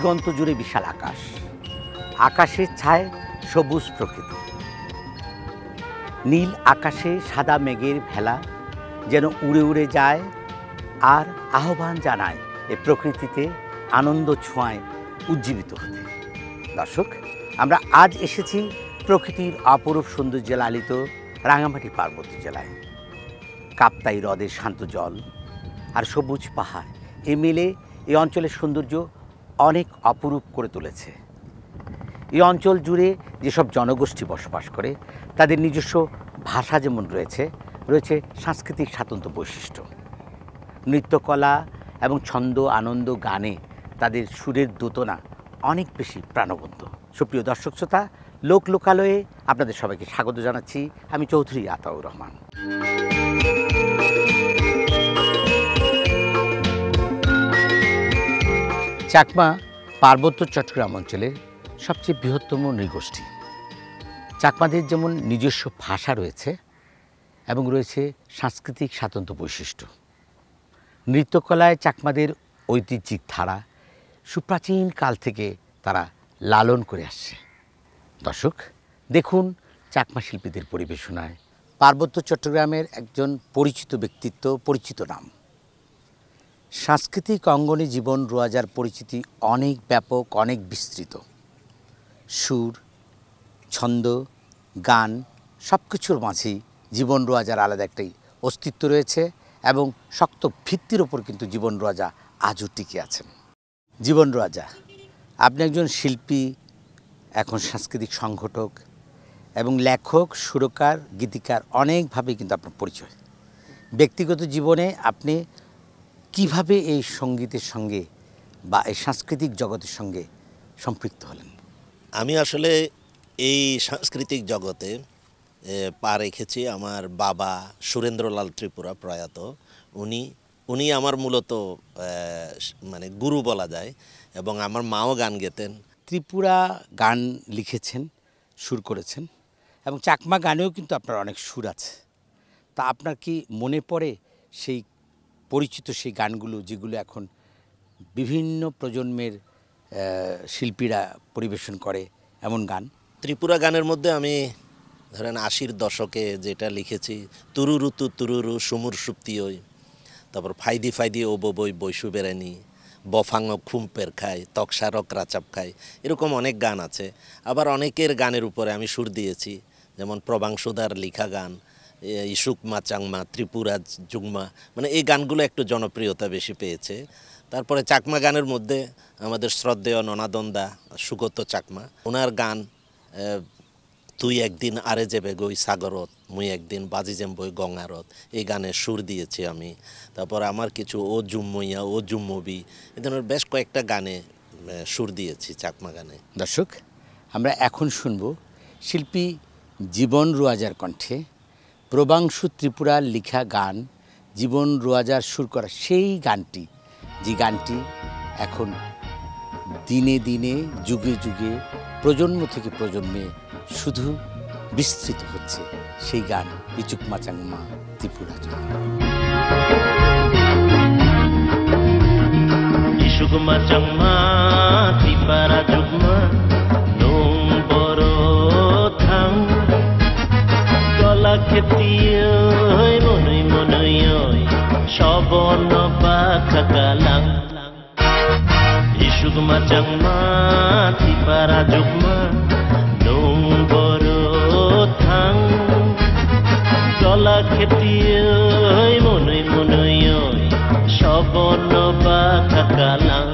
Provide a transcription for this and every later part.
দিগন্ত জুড়ে বিশাল আকাশ, আকাশের ছায় সবুজ প্রকৃতি, নীল আকাশে সাদা মেঘের ভেলা যেন উড়ে উড়ে যায় আর আহ্বান জানায় এ প্রকৃতিতে আনন্দ ছোঁয়ায় উজ্জীবিত হতে। দর্শক, আমরা আজ এসেছি প্রকৃতির অপরূপ সৌন্দর্যে লালিত রাঙামাটি পার্বত্য জেলায়। কাপ্তাই হ্রদের শান্ত জল আর সবুজ পাহাড় এ মিলে এই অঞ্চলের সৌন্দর্য অনেক অপরূপ করে তুলেছে। এই অঞ্চল জুড়ে যেসব জনগোষ্ঠী বসবাস করে তাদের নিজস্ব ভাষা যেমন রয়েছে সাংস্কৃতিক স্বাতন্ত্র্য বৈশিষ্ট্য। নৃত্যকলা এবং ছন্দ, আনন্দ, গানে তাদের সুরের দোতনা অনেক বেশি প্রাণবন্ত। সুপ্রিয় দর্শক শ্রোতা, লোকালয়ে আপনাদের সবাইকে স্বাগত জানাচ্ছি। আমি চৌধুরী আতাউর রহমান। চাকমা পার্বত্য চট্টগ্রাম অঞ্চলের সবচেয়ে বৃহত্তম নৃগোষ্ঠী। চাকমাদের যেমন নিজস্ব ভাষা রয়েছে এবং রয়েছে সাংস্কৃতিক স্বাতন্ত্র্য বৈশিষ্ট্য। নৃত্যকলায় চাকমাদের ঐতিহ্যিক ধারা সুপ্রাচীন কাল থেকে তারা লালন করে আসছে। দর্শক, দেখুন চাকমা শিল্পীদের পরিবেশনায় পার্বত্য চট্টগ্রামের একজন পরিচিত ব্যক্তিত্ব, পরিচিত নাম। সাংস্কৃতিক অঙ্গনে জীবন রোয়াজার পরিচিতি অনেক ব্যাপক, অনেক বিস্তৃত। সুর, ছন্দ, গান সব কিছুর মাঝেই জীবন রোয়াজার আলাদা একটাই অস্তিত্ব রয়েছে এবং শক্ত ভিত্তির ওপর কিন্তু জীবন রোয়াজা আজও টিকে আছেন। জীবন রোয়াজা, আপনি একজন শিল্পী, এখন সাংস্কৃতিক সংগঠক এবং লেখক, সুরকার, গীতিকার, অনেকভাবেই কিন্তু আপনার পরিচয়। ব্যক্তিগত জীবনে আপনি কিভাবে এই সঙ্গীতের সঙ্গে বা এই সাংস্কৃতিক জগতের সঙ্গে সম্পৃক্ত হলেন? আমি আসলে এই সাংস্কৃতিক জগতে পা রেখেছি আমার বাবা সুরেন্দ্রলাল ত্রিপুরা প্রয়াত। উনি আমার মূলত মানে গুরু বলা যায়, এবং আমার মাও গান গেতেন। ত্রিপুরা গান লিখেছেন, সুর করেছেন এবং চাকমা গানেও কিন্তু আপনার অনেক সুর আছে। তা আপনার কি মনে পড়ে সেই পরিচিত সেই গানগুলো যেগুলো এখন বিভিন্ন প্রজন্মের শিল্পীরা পরিবেশন করে, এমন গান? ত্রিপুরা গানের মধ্যে আমি ধরেন 80-র দশকে যেটা লিখেছি, তুরুরু তু তুরুরু সুমুর সুপ্তি ওই, তারপর ফাইদি ফাইদি ও বই বৈশু বেড়ানি, বফাং খুম্পের খায়, তকসারক রাচাপ খায়, এরকম অনেক গান আছে। আবার অনেকের গানের উপরে আমি সুর দিয়েছি, যেমন প্রবাংশুদার লিখা গান, ইসুকমা চাংমা, ত্রিপুরা জুগমা, মানে এই গানগুলো একটু জনপ্রিয়তা বেশি পেয়েছে। তারপরে চাকমা গানের মধ্যে আমাদের শ্রদ্ধেয় ননাদন্দা সুগত চাকমা, ওনার গান তুই একদিন আরে যাবে গই সাগরত, মুই একদিন বাজি যেম বই গঙ্গারত, এই গানে সুর দিয়েছি আমি। তারপর আমার কিছু ও জুম্মইয়া, ও জুম্মবি, এ ধরনের বেশ কয়েকটা গানে সুর দিয়েছি চাকমা গানে। দর্শক, আমরা এখন শুনব শিল্পী জীবন রোয়াজার কণ্ঠে প্রবাংশু ত্রিপুরার লিখা গান, জীবন রোয়াজার সুর করা সেই গানটি, যে গানটি এখন দিনে দিনে, যুগে যুগে, প্রজন্ম থেকে প্রজন্মে শুধু বিস্তৃত হচ্ছে। সেই গান ইচুকমা চাংমা ত্রিপুরা জুগমা। ইচুকমা চাংমা ত্রিপুরা জুগমা নং বড় থাং গলা খেতিয় মনই মনই সবন পাখা কালাং। ইচুকমা চাংমা ত্রিপুরা জুগমা নং বড় থাং গলা খেতিয় মনই মনই সবন পাখা কালাং।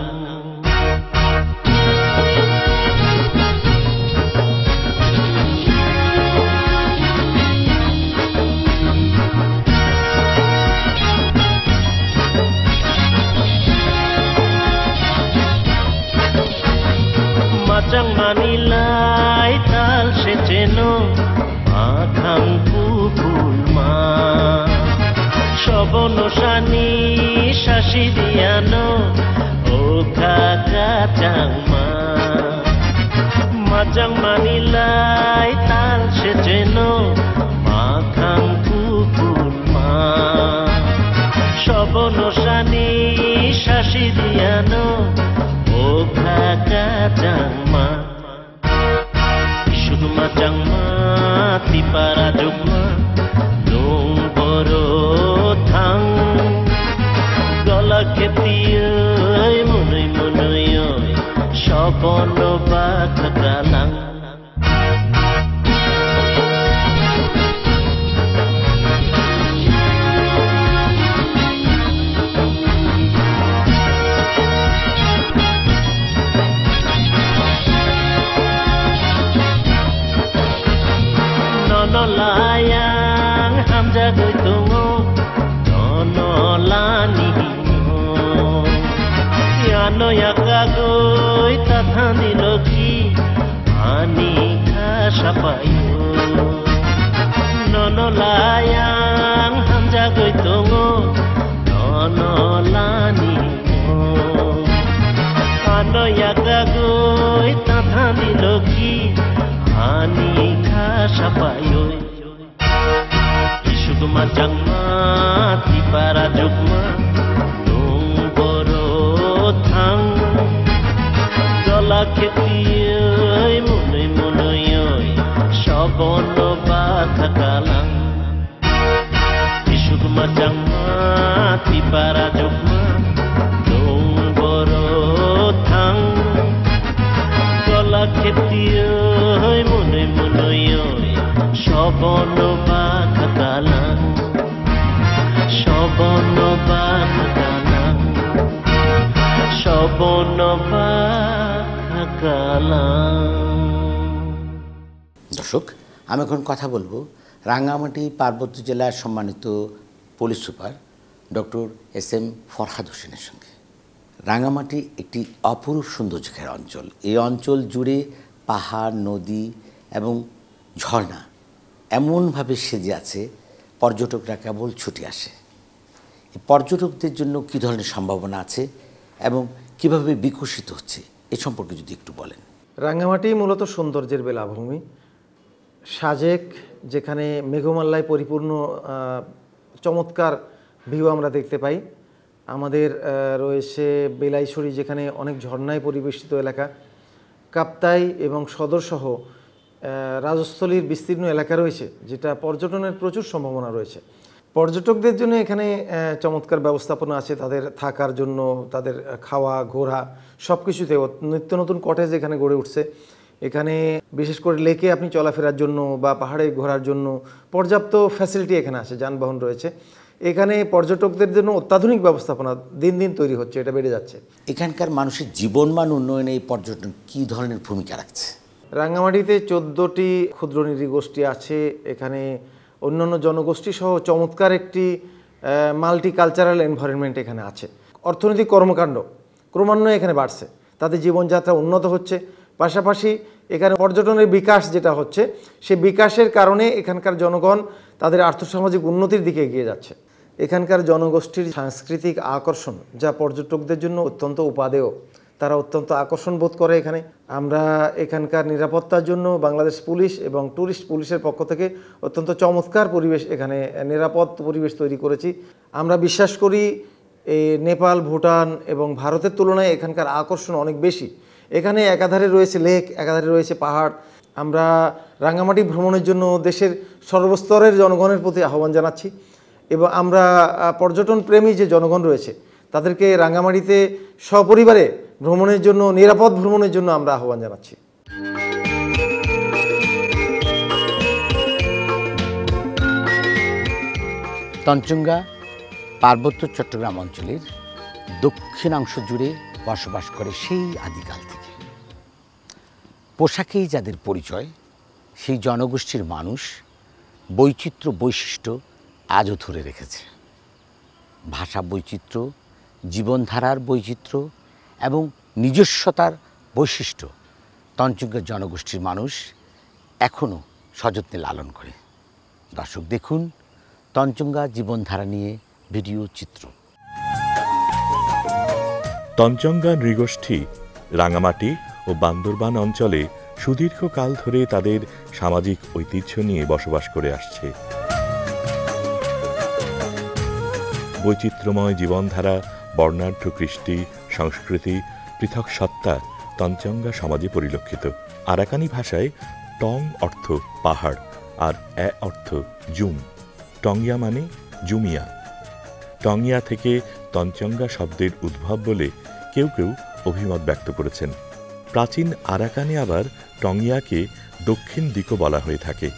মাচাং মানিলাই তাল সে চেন মাখাং পুকুল মা সবন সানি শাসি দিয়ানো ও কাকা চাংমা। মাচাং মানিলাই তাল সে চেন মাখাং পুকুল মা সবন সানি শাসি দিয়ানো ও কাকা khakalang Nonolayang hamja goitungo nonolani yano yakagoi tathani loki ani khasapayo Nonolayang hamja goitungo nonolani ano yakagoi tathani loki ani khasapayo Isugma jangma tipara jugma tunggoro thang jala khetioi munoi munoi shobono bathakalang Isugma jangma tipara jugma tunggoro thang jala khetioi munoi munoi shobono bathakalang shobono bathakalang shobono bathakalang দর্শক, আমি এখন কথা বলবো রাঙ্গামাটি পার্বত্য জেলার সম্মানিত police super doctor SM. Farhad হোসেনের সঙ্গে। রাঙ্গামাটি একটি অপরূপ সৌন্দর্যের অঞ্চল। এই অঞ্চল জুড়ে পাহাড়, নদী এবং ঝর্ণা এমনভাবে সেজে আছে, পর্যটকরা কেবল ছুটে আসে। এই পর্যটকদের জন্য কী ধরনের সম্ভাবনা আছে এবং কিভাবে বিকশিত হচ্ছে এ সম্পর্কে যদি একটু বলেন। রাঙ্গামাটি মূলত সৌন্দর্যের বেলাভূমি। সাজেক, যেখানে মেঘমাল্লায় পরিপূর্ণ চমৎকার ভিউ আমরা দেখতে পাই। আমাদের রয়েছে বেলাইছড়ি, যেখানে অনেক ঝর্ণায় পরিবেষ্টিত এলাকা। কাপ্তাই এবং সদরসহ রাজস্থলীর বিস্তীর্ণ এলাকা রয়েছে, যেটা পর্যটনের প্রচুর সম্ভাবনা রয়েছে। পর্যটকদের জন্য এখানে চমৎকার ব্যবস্থাপনা আছে, তাদের থাকার জন্য, তাদের খাওয়া, ঘোরা সব কিছুতে। নিত্য নতুন কটেজ এখানে গড়ে উঠছে। এখানে বিশেষ করে লেকে আপনি চলাফেরার জন্য বা পাহাড়ে ঘোরার জন্য পর্যাপ্ত ফ্যাসিলিটি এখানে আছে, যানবাহন রয়েছে। এখানে পর্যটকদের জন্য অত্যাধুনিক ব্যবস্থাপনা দিন দিন তৈরি হচ্ছে, এটা বেড়ে যাচ্ছে। এখানকার মানুষের জীবনমান উন্নয়নে এই পর্যটন কী ধরনের ভূমিকা রাখছে? রাঙ্গামাটিতে 14টি ক্ষুদ্র নৃগোষ্ঠী আছে। এখানে অন্যান্য জনগোষ্ঠী সহ চমৎকার একটি মাল্টিকালচারাল এনভায়রনমেন্ট এখানে আছে। অর্থনৈতিক কর্মকাণ্ড ক্রমান্বয়ে এখানে বাড়ছে, তাদের জীবনযাত্রা উন্নত হচ্ছে। পাশাপাশি এখানে পর্যটনের বিকাশ যেটা হচ্ছে, সে বিকাশের কারণে এখানকার জনগণ তাদের আর্থসামাজিক উন্নতির দিকে এগিয়ে যাচ্ছে। এখানকার জনগোষ্ঠীর সাংস্কৃতিক আকর্ষণ যা পর্যটকদের জন্য অত্যন্ত উপাদেয়, তারা অত্যন্ত আকর্ষণ বোধ করে এখানে। আমরা এখানকার নিরাপত্তার জন্য বাংলাদেশ পুলিশ এবং ট্যুরিস্ট পুলিশের পক্ষ থেকে অত্যন্ত চমৎকার পরিবেশ, এখানে নিরাপদ পরিবেশ তৈরি করেছি। আমরা বিশ্বাস করি নেপাল, ভুটান এবং ভারতের তুলনায় এখানকার আকর্ষণ অনেক বেশি। এখানে একাধারে রয়েছে লেক, একাধারে রয়েছে পাহাড়। আমরা রাঙ্গামাটি ভ্রমণের জন্য দেশের সর্বস্তরের জনগণের প্রতি আহ্বান জানাচ্ছি এবং আমরা পর্যটন প্রেমী যে জনগণ রয়েছে তাদেরকে রাঙ্গামাটিতে সপরিবারে ভ্রমণের জন্য, নিরাপদ ভ্রমণের জন্য আমরা আহ্বান জানাচ্ছি। তঞ্চঙ্গা পার্বত্য চট্টগ্রাম অঞ্চলের দক্ষিণাংশ জুড়ে বসবাস করে সেই আদিকাল থেকে। পোশাকেই যাদের পরিচয়, সেই জনগোষ্ঠীর মানুষ বৈচিত্র্য, বৈশিষ্ট্য আজও ধরে রেখেছে। ভাষা বৈচিত্র্য, জীবনধারার বৈচিত্র্য এবং নিজস্বতার বৈশিষ্ট্য তঞ্চঙ্গার জনগোষ্ঠীর মানুষ এখনও সযত্নে লালন করে। দর্শক দেখুন তঞ্চঙ্গা জীবনধারা নিয়ে ভিডিও চিত্র। তঞ্চঙ্গা নৃগোষ্ঠী রাঙামাটি ও বান্দরবান অঞ্চলে সুদীর্ঘকাল ধরে তাদের সামাজিক ঐতিহ্য নিয়ে বসবাস করে আসছে। বৈচিত্র্যময় জীবনধারা, বর্ণাঢ্য কৃষ্টি, সংস্কৃতি, পৃথক সত্তা তঞ্চঙ্গা সমাজে পরিলক্ষিত। আরাকানি ভাষায় টং অর্থ পাহাড় আর এ অর্থ জুম। টংয়া মানে জুমিয়া। টংয়া থেকে তঞ্চঙ্গা শব্দের উদ্ভব বলে কেউ কেউ অভিমত ব্যক্ত করেছেন। প্রাচীন আরাকানে আবার টংইয়াকে দক্ষিণ দিকও বলা হয়ে থাকে।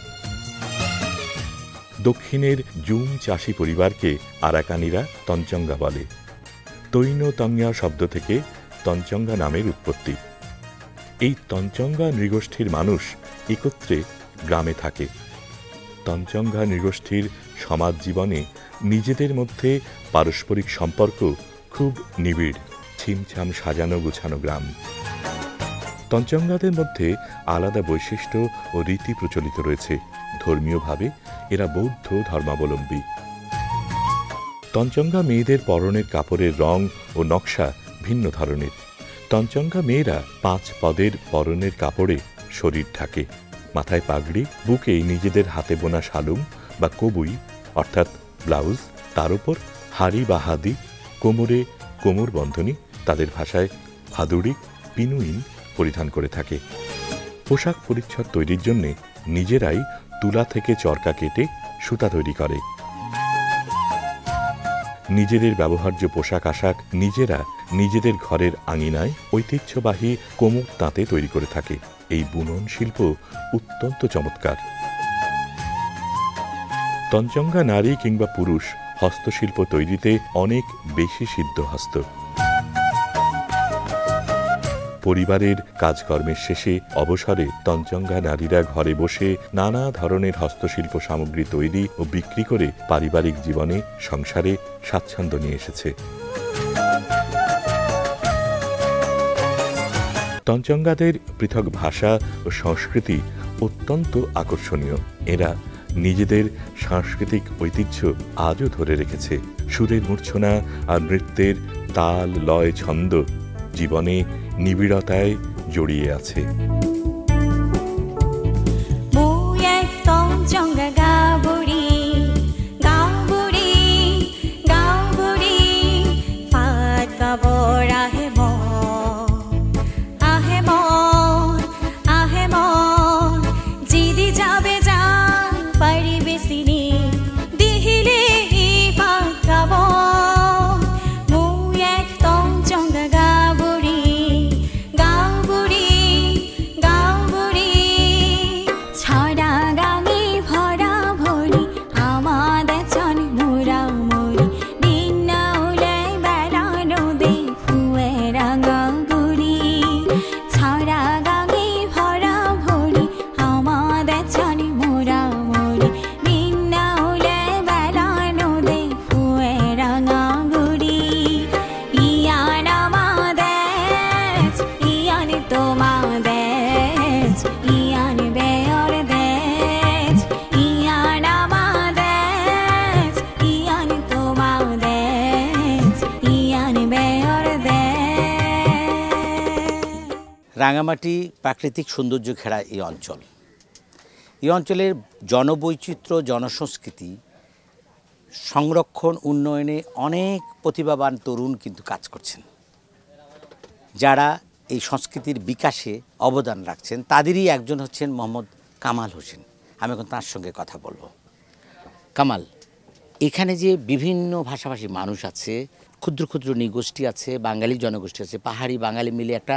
দক্ষিণের জুম চাষি পরিবারকে আরাকানিরা তঞ্চঙ্গা বলে। তৈন তংয়া শব্দ থেকে তঞ্চঙ্গা নামের উৎপত্তি। এই তঞ্চঙ্গা নৃগোষ্ঠীর মানুষ একত্রে গ্রামে থাকে। তঞ্চঙ্গা নৃগোষ্ঠীর সমাজ জীবনে নিজেদের মধ্যে পারস্পরিক সম্পর্ক খুব নিবিড়। ছিমছাম সাজানো গুছানো গ্রাম। তঞ্চঙ্গাদের মধ্যে আলাদা বৈশিষ্ট্য ও রীতি প্রচলিত রয়েছে। ধর্মীয়ভাবে এরা বৌদ্ধ ধর্মাবলম্বী। তঞ্চঙ্গা মেয়েদের পরনের কাপড়ের রং ও নকশা ভিন্ন ধরনের। তঞ্চঙ্গা মেয়েরা 5 পদের পরনের কাপড়ে শরীর ঢাকে। মাথায় পাগড়ি, বুকে নিজেদের হাতে বোনা শালুম বা কবুই অর্থাৎ ব্লাউজ, তার উপর হাড়ি বা হাদি, কোমরে কোমর বন্ধনী, তাদের ভাষায় হাদুড়ি, পিনুইন পরিধান করে থাকে। পোশাক পরিচ্ছদ তৈরির জন্য নিজেরাই তুলা থেকে চরকা কেটে সুতা তৈরি করে। নিজেদের ব্যবহার্য পোশাক আশাক নিজেরা নিজেদের ঘরের আঙিনায় ঐতিহ্যবাহী কোমর তাঁতে তৈরি করে থাকে। এই বুনন শিল্প অত্যন্ত চমৎকার। তঞ্চঙ্গা নারী কিংবা পুরুষ হস্তশিল্প তৈরিতে অনেক বেশি সিদ্ধহস্ত। পরিবারের কাজকর্মের শেষে অবসরে তঞ্চঙ্গা নারীরা ঘরে বসে নানা ধরনের হস্তশিল্প সামগ্রী তৈরি ও বিক্রি করে পারিবারিক জীবনে সংসারে স্বাচ্ছন্দ্য নিয়ে এসেছে। তঞ্চঙ্গাদের পৃথক ভাষা ও সংস্কৃতি অত্যন্ত আকর্ষণীয়। এরা নিজেদের সাংস্কৃতিক ঐতিহ্য আজও ধরে রেখেছে। সুরের মূর্ছনা আর নৃত্যের তাল লয় ছন্দ জীবনে নিবিড়তায় জড়িয়ে আছে। রাঙামাটি প্রাকৃতিক সৌন্দর্য ঘেরা এই অঞ্চল। এই অঞ্চলের জনবৈচিত্র্য জনসংস্কৃতি সংরক্ষণ উন্নয়নে অনেক প্রতিভাবান তরুণ কিন্তু কাজ করছেন, যারা এই সংস্কৃতির বিকাশে অবদান রাখছেন। তাদেরই একজন হচ্ছেন মোহাম্মদ কামাল হোসেন। আমি এখন তার সঙ্গে কথা বলবো। কামাল, এখানে যে বিভিন্ন ভাষাভাষী মানুষ আছে, ক্ষুদ্র ক্ষুদ্র নৃগোষ্ঠী আছে, বাঙালি জনগোষ্ঠী আছে, পাহাড়ি বাঙালি মিলে একটা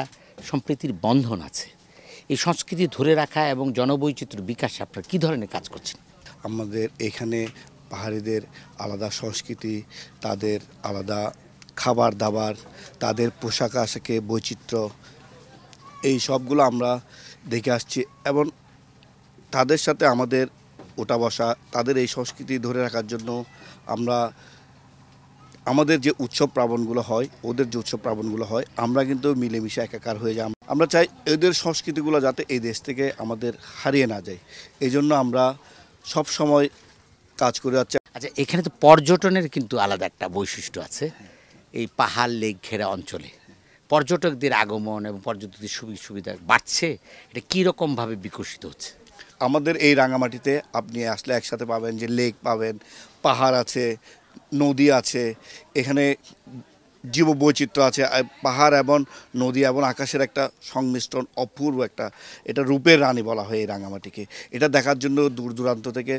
সম্প্রীতির বন্ধন আছে। এই সংস্কৃতি ধরে রাখা এবং জনবৈচিত্র্য বিকাশে আপনারা কী ধরনের কাজ করছেন? আমাদের এখানে পাহাড়িদের আলাদা সংস্কৃতি, তাদের আলাদা খাবার দাবার, তাদের পোশাক আশাকে বৈচিত্র্য, এই সবগুলো আমরা দেখে আসছি এবং তাদের সাথে আমাদের ওঠা বসা, তাদের এই সংস্কৃতি ধরে রাখার জন্য আমরা আমাদের যে উৎসব পার্বণগুলো হয়, ওদের যে উৎসব পার্বণগুলো হয়, আমরা কিন্তু মিলেমিশে একাকার হয়ে যাই। আমরা চাই এদের সংস্কৃতিগুলো যাতে এই দেশ থেকে আমাদের হারিয়ে না যায়, এই জন্য আমরা সব সময় কাজ করে যাচ্ছি। আচ্ছা, এখানে তো পর্যটনের কিন্তু আলাদা একটা বৈশিষ্ট্য আছে। এই পাহাড় লেক ঘেরা অঞ্চলে পর্যটকদের আগমন এবং পর্যটকদের সুবিধা বাড়ছে, এটা কীরকমভাবে বিকশিত হচ্ছে? আমাদের এই রাঙামাটিতে আপনি আসলে একসাথে পাবেন যে লেক পাবেন, পাহাড় আছে, নদী আছে, এখানে জীববৈচিত্র্য আছে। পাহাড় এবং নদী এবং আকাশের একটা সংমিশ্রণ, অপূর্ব একটা, এটা রূপের রানী বলা হয় এই রাঙামাটিকে। এটা দেখার জন্য দূর দূরান্ত থেকে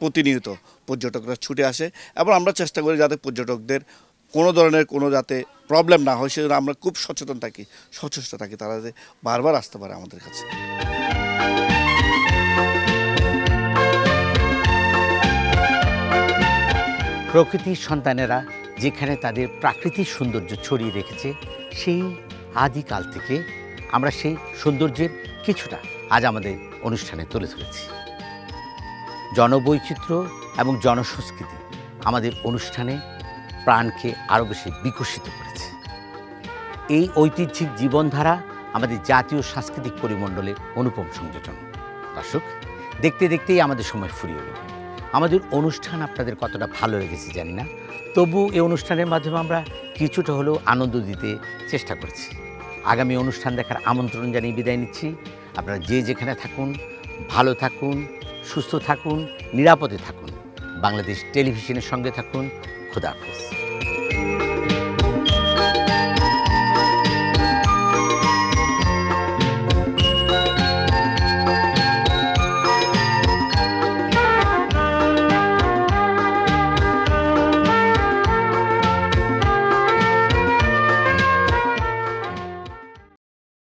প্রতিনিয়ত পর্যটকরা ছুটে আসে এবং আমরা চেষ্টা করি যাতে পর্যটকদের কোনো ধরনের কোনো যাতে প্রবলেম না হয় সেজন্য আমরা খুব সচেতন থাকি, সচেষ্ট থাকি, তারা যাতে বারবার আসতে পারে আমাদের কাছে। প্রকৃতির সন্তানেরা যেখানে তাদের প্রাকৃতিক সৌন্দর্য ছড়িয়ে রেখেছে, সেই আদিকাল থেকে আমরা সেই সৌন্দর্যের কিছুটা আজ আমাদের অনুষ্ঠানে তুলে ধরেছি। জনবৈচিত্র্য এবং জনসংস্কৃতি আমাদের অনুষ্ঠানে প্রাণকে আরও বেশি বিকশিত করেছে। এই ঐতিহ্যিক জীবনধারা আমাদের জাতীয় সাংস্কৃতিক পরিমণ্ডলের অনুপম সংযোজন। দর্শক, দেখতে দেখতেই আমাদের সময় ফুরিয়ে এলো। আমাদের অনুষ্ঠান আপনাদের কতটা ভালো লেগেছে জানি না, তবু এই অনুষ্ঠানের মাধ্যমে আমরা কিছুটা হলেও আনন্দ দিতে চেষ্টা করছি। আগামী অনুষ্ঠান দেখার আমন্ত্রণ জানিয়ে বিদায় নিচ্ছি। আপনারা যে যেখানে থাকুন, ভালো থাকুন, সুস্থ থাকুন, নিরাপদে থাকুন। বাংলাদেশ টেলিভিশনের সঙ্গে থাকুন। খোদা হাফেজ।